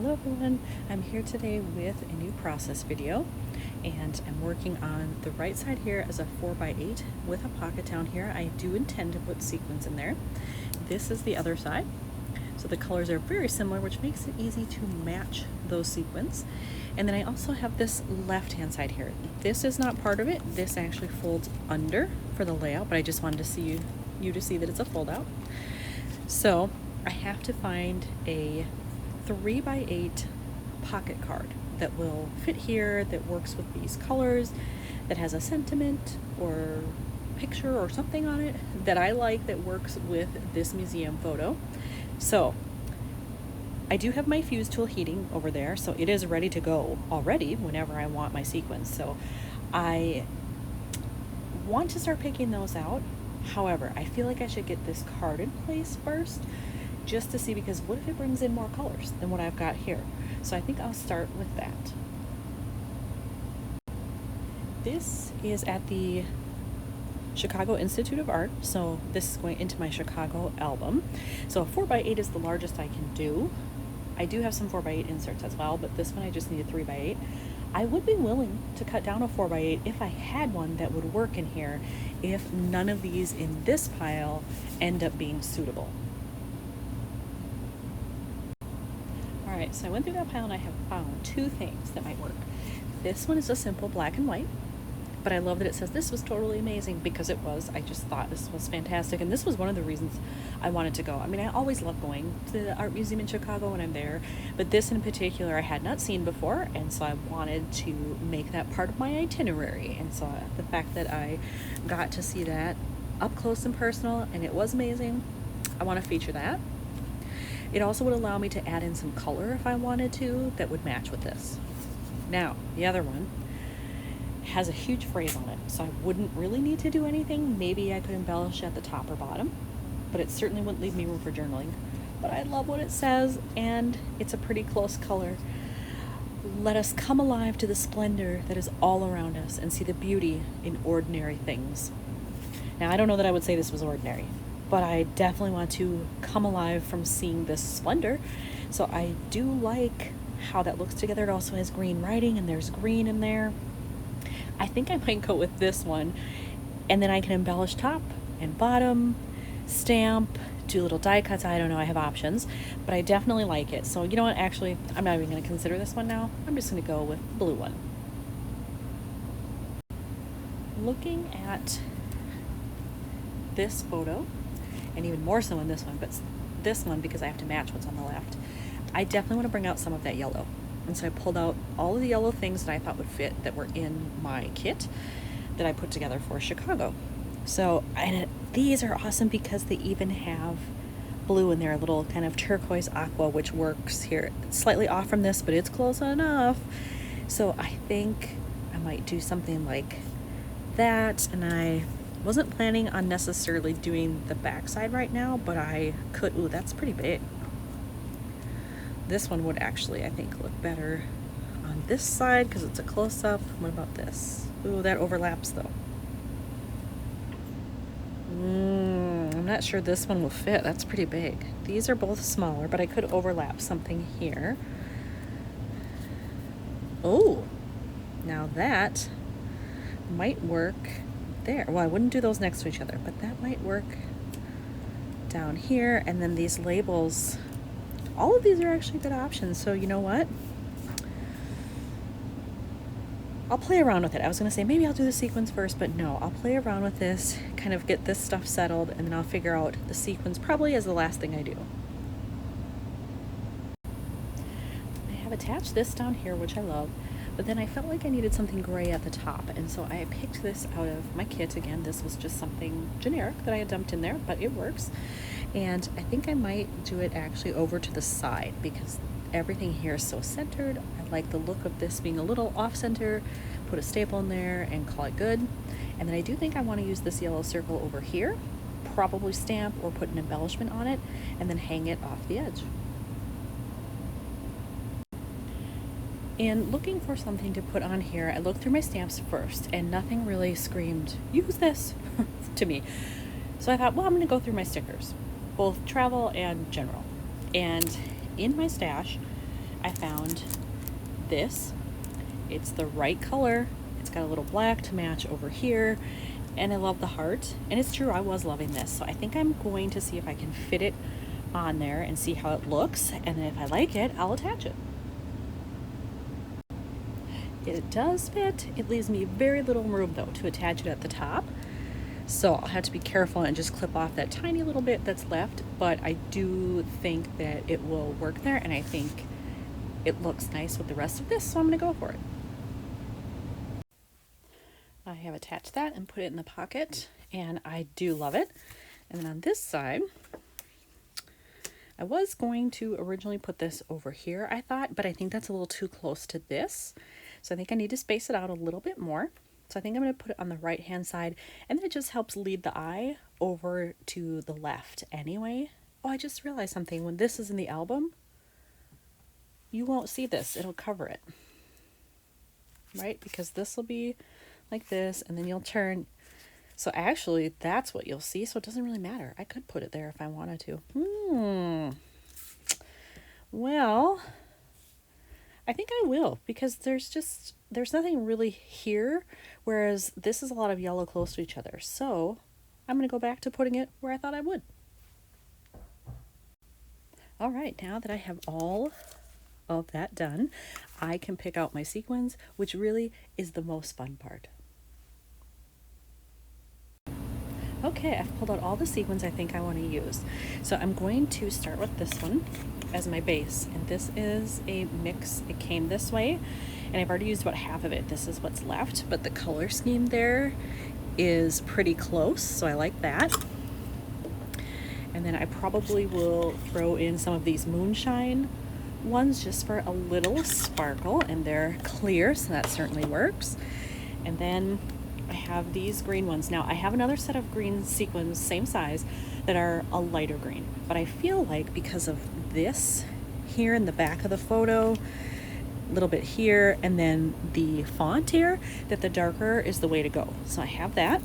Hello everyone, I'm here today with a new process video and I'm working on the right side here as a 4x8 with a pocket down here. I do intend to put sequins in there. This is the other side. So the colors are very similar, which makes it easy to match those sequins. And then I also have this left hand side here. This is not part of it. This actually folds under for the layout, but I just wanted to see you to see that it's a fold out. So I have to find a 3x8 pocket card that will fit here, that works with these colors, that has a sentiment or picture or something on it that I like, that works with this museum photo. So I do have my fuse tool heating over there, so it is ready to go already whenever I want my sequins. So I want to start picking those out. However, I feel like I should get this card in place first, just to see, because what if it brings in more colors than what I've got here? So I think I'll start with that. This is at the Chicago Institute of Art, so this is going into my Chicago album. So a 4x8 is the largest I can do. I do have some 4x8 inserts as well, but this one I just need a 3x8. I would be willing to cut down a 4x8 if I had one that would work in here, if none of these in this pile end up being suitable. Alright, so I went through that pile and I have found two things that might work. This one is a simple black and white, but I love that it says this was totally amazing, because it was. I just thought this was fantastic, and this was one of the reasons I wanted to go. I mean, I always love going to the art museum in Chicago when I'm there, but this in particular I had not seen before, and so I wanted to make that part of my itinerary. And so the fact that I got to see that up close and personal, and it was amazing, I want to feature that. It also would allow me to add in some color if I wanted to that would match with this. Now, the other one has a huge phrase on it, so I wouldn't really need to do anything. Maybe I could embellish at the top or bottom, but it certainly wouldn't leave me room for journaling. But I love what it says, and it's a pretty close color. Let us come alive to the splendor that is all around us and see the beauty in ordinary things. Now, I don't know that I would say this was ordinary, but I definitely want to come alive from seeing this splendor. So I do like how that looks together. It also has green writing, and there's green in there. I think I might go with this one, and then I can embellish top and bottom, stamp, do little die cuts. I don't know, I have options, but I definitely like it. So you know what, actually, I'm not even going to consider this one now. I'm just going to go with the blue one. Looking at this photo, and even more so in this one, but this one because I have to match what's on the left, I definitely want to bring out some of that yellow. And so I pulled out all of the yellow things that I thought would fit that were in my kit that I put together for Chicago. So these are awesome because they even have blue in there, a little kind of turquoise aqua, which works here. It's slightly off from this, but it's close enough. So I think I might do something like that, and I wasn't planning on necessarily doing the backside right now, but I could. Ooh, that's pretty big. This one would actually, I think, look better on this side because it's a close-up. What about this? Ooh, that overlaps though. I'm not sure this one will fit. That's pretty big. These are both smaller, but I could overlap something here. Oh, now that might work there. Well, I wouldn't do those next to each other, but that might work down here. And then these labels, all of these are actually good options. So you know what? I'll play around with it. I was going to say maybe I'll do the sequins first, but no, I'll play around with this, kind of get this stuff settled, and then I'll figure out the sequins probably as the last thing I do. I have attached this down here, which I love, but then I felt like I needed something gray at the top, and so I picked this out of my kit. Again, this was just something generic that I had dumped in there, but it works. And I think I might do it actually over to the side because everything here is so centered. I like the look of this being a little off center. Put a staple in there and call it good. And then I do think I want to use this yellow circle over here, probably stamp or put an embellishment on it, and then hang it off the edge. And looking for something to put on here, I looked through my stamps first, and nothing really screamed, use this, to me. So I thought, well, I'm going to go through my stickers, both travel and general. And in my stash, I found this. It's the right color. It's got a little black to match over here, and I love the heart. And it's true, I was loving this. So I think I'm going to see if I can fit it on there and see how it looks, and then if I like it, I'll attach it. It does fit. It leaves me very little room though to attach it at the top. So I'll have to be careful and just clip off that tiny little bit that's left, but I do think that it will work there, and I think it looks nice with the rest of this, so I'm gonna go for it. I have attached that and put it in the pocket, and I do love it. And then on this side, I was going to originally put this over here, I thought, but I think that's a little too close to this. So I think I need to space it out a little bit more. So I think I'm going to put it on the right hand side, and then it just helps lead the eye over to the left anyway. Oh, I just realized something. When this is in the album, you won't see this. It'll cover it, right? Because this will be like this, and then you'll turn. So actually, that's what you'll see, so it doesn't really matter. I could put it there if I wanted to. Well, I think I will, because there's nothing really here, whereas this is a lot of yellow close to each other. So I'm going to go back to putting it where I thought I would. All right, now that I have all of that done, I can pick out my sequins, which really is the most fun part. Okay, I've pulled out all the sequins I think I want to use. So I'm going to start with this one as my base. And this is a mix. It came this way, and I've already used about half of it. This is what's left, but the color scheme there is pretty close, so I like that. And then I probably will throw in some of these moonshine ones just for a little sparkle, and they're clear, so that certainly works. And then I have these green ones. Now I have another set of green sequins, same size, that are a lighter green, but I feel like because of this here in the back of the photo, a little bit here, and then the font here, that the darker is the way to go. So I have that.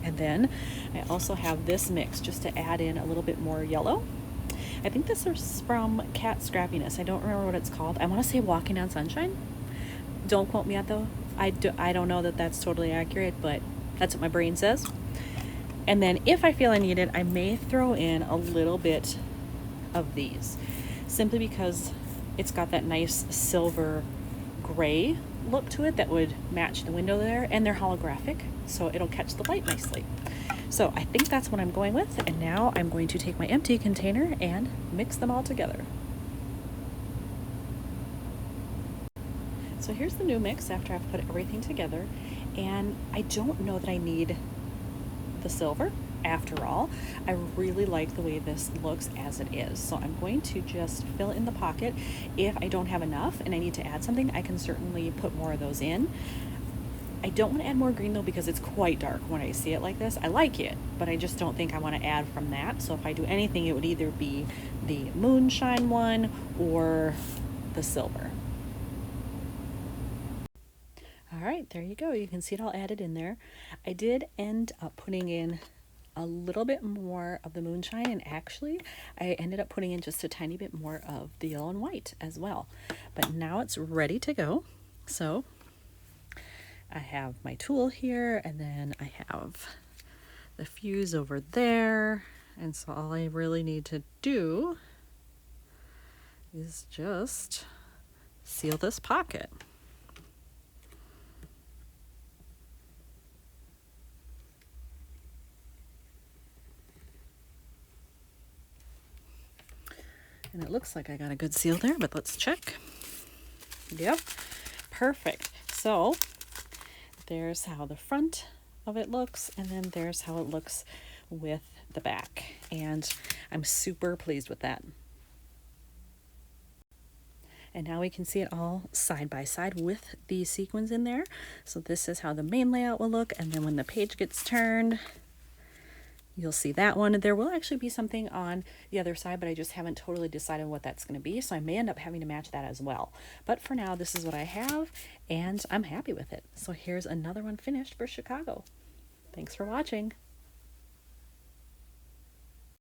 And then I also have this mix just to add in a little bit more yellow. I think this is from Cat Scrappiness. I don't remember what it's called. I want to say Walking on Sunshine. Don't quote me on though. I don't know that that's totally accurate, but that's what my brain says. And then if I feel I need it, I may throw in a little bit of these, simply because it's got that nice silver gray look to it that would match the window there, and they're holographic, so it'll catch the light nicely. So I think that's what I'm going with, and now I'm going to take my empty container and mix them all together. So here's the new mix after I've put everything together, and I don't know that I need the silver. After all, I really like the way this looks as it is, so I'm going to just fill it in the pocket. If I don't have enough and I need to add something, I can certainly put more of those in. I don't want to add more green though, because it's quite dark when I see it like this. I like it, but I just don't think I want to add from that. So if I do anything, it would either be the moonshine one or the silver. All right, there you go. You can see it all added in there. I did end up putting in a little bit more of the moonshine, and actually I ended up putting in just a tiny bit more of the yellow and white as well. But now it's ready to go. So I have my tool here, and then I have the fuse over there, and so all I really need to do is just seal this pocket. And it looks like I got a good seal there, but let's check. Yep, perfect. So there's how the front of it looks, and then there's how it looks with the back. And I'm super pleased with that. And now we can see it all side by side with the sequins in there. So this is how the main layout will look, and then when the page gets turned, you'll see that one. There will actually be something on the other side, but I just haven't totally decided what that's going to be, so I may end up having to match that as well. But for now, this is what I have, and I'm happy with it. So here's another one finished for Chicago. Thanks for watching.